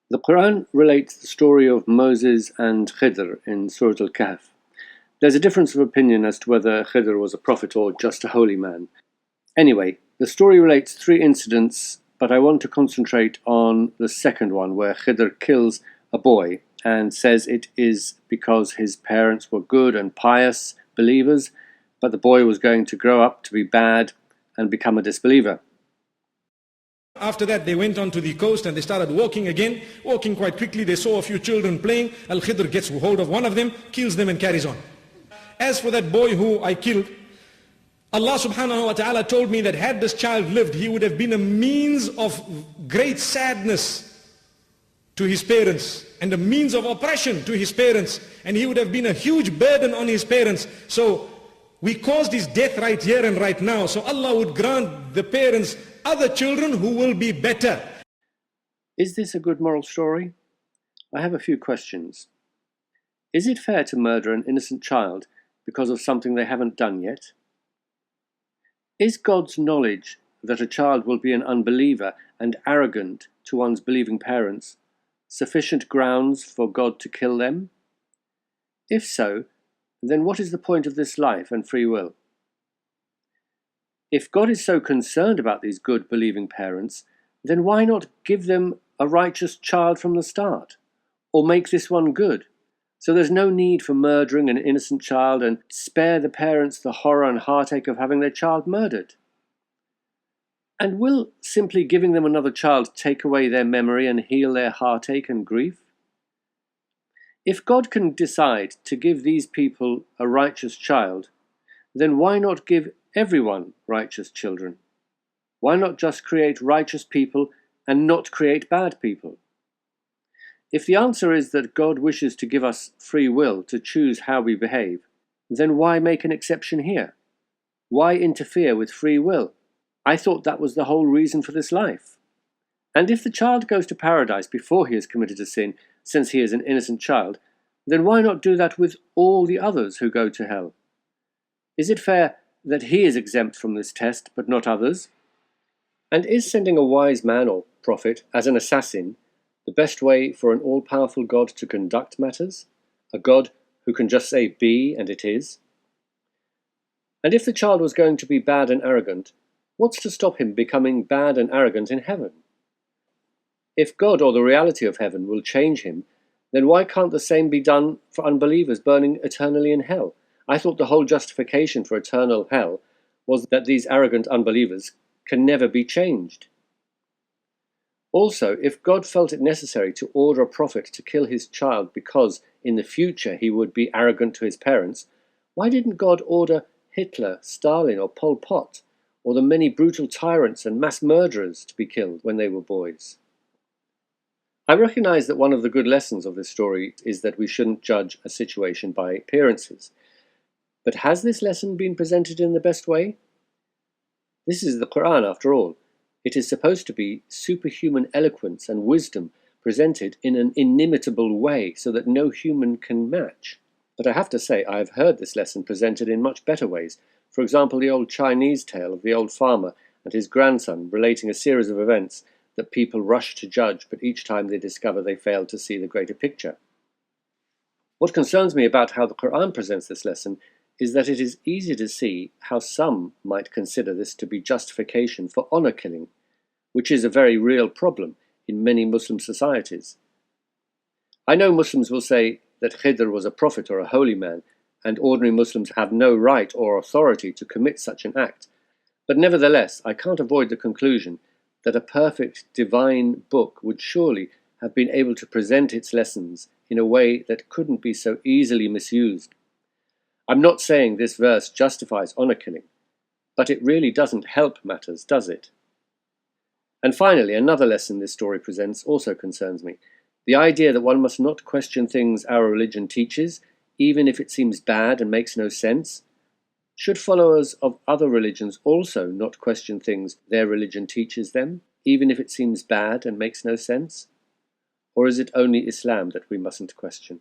The Qur'an relates the story of Moses and Khidr in Surah Al-Kahf. There's a difference of opinion as to whether Khidr was a prophet or just a holy man. Anyway, the story relates three incidents, but I want to concentrate on the second one, where Khidr kills a boy and says it is because his parents were good and pious believers, but the boy was going to grow up to be bad and become a disbeliever. After that, they went on to the coast and they started walking again. Walking quite quickly, they saw a few children playing. Al-Khidr gets hold of one of them, kills them and carries on. As for that boy who I killed, Allah subhanahu wa ta'ala told me that had this child lived, he would have been a means of great sadness to his parents and a means of oppression to his parents, and he would have been a huge burden on his parents. So we caused his death right here and right now, so Allah would grant the parents other children who will be better. Is this a good moral story? I have a few questions. Is it fair to murder an innocent child because of something they haven't done yet? Is God's knowledge that a child will be an unbeliever and arrogant to one's believing parents sufficient grounds for God to kill them? If so, then what is the point of this life and free will? If God is so concerned about these good believing parents, then why not give them a righteous child from the start? Or make this one good? So there's no need for murdering an innocent child and spare the parents the horror and heartache of having their child murdered. And will simply giving them another child take away their memory and heal their heartache and grief? If God can decide to give these people a righteous child, then why not give everyone righteous children? Why not just create righteous people and not create bad people? If the answer is that God wishes to give us free will to choose how we behave, then why make an exception here? Why interfere with free will? I thought that was the whole reason for this life. And if the child goes to paradise before he has committed a sin, since he is an innocent child, then why not do that with all the others who go to hell? Is it fair that he is exempt from this test, but not others? And is sending a wise man or prophet as an assassin the best way for an all-powerful God to conduct matters? A God who can just say be and it is? And if the child was going to be bad and arrogant, what's to stop him becoming bad and arrogant in heaven? If God or the reality of heaven will change him, then why can't the same be done for unbelievers burning eternally in hell? I thought the whole justification for eternal hell was that these arrogant unbelievers can never be changed. Also, if God felt it necessary to order a prophet to kill his child because in the future he would be arrogant to his parents, why didn't God order Hitler, Stalin or Pol Pot, or the many brutal tyrants and mass murderers to be killed when they were boys? I recognize that one of the good lessons of this story is that we shouldn't judge a situation by appearances. But has this lesson been presented in the best way? This is the Qur'an after all. It is supposed to be superhuman eloquence and wisdom presented in an inimitable way so that no human can match. But I have to say, I have heard this lesson presented in much better ways. For example, the old Chinese tale of the old farmer and his grandson relating a series of events that people rush to judge, but each time they discover they fail to see the greater picture. What concerns me about how the Qur'an presents this lesson is that it is easy to see how some might consider this to be justification for honor killing, which is a very real problem in many Muslim societies. I know Muslims will say that Khidr was a prophet or a holy man, and ordinary Muslims have no right or authority to commit such an act. But nevertheless, I can't avoid the conclusion that a perfect divine book would surely have been able to present its lessons in a way that couldn't be so easily misused. I'm not saying this verse justifies honor killing, but it really doesn't help matters, does it? And finally, another lesson this story presents also concerns me. The idea that one must not question things our religion teaches, even if it seems bad and makes no sense. Should followers of other religions also not question things their religion teaches them, even if it seems bad and makes no sense? Or is it only Islam that we mustn't question?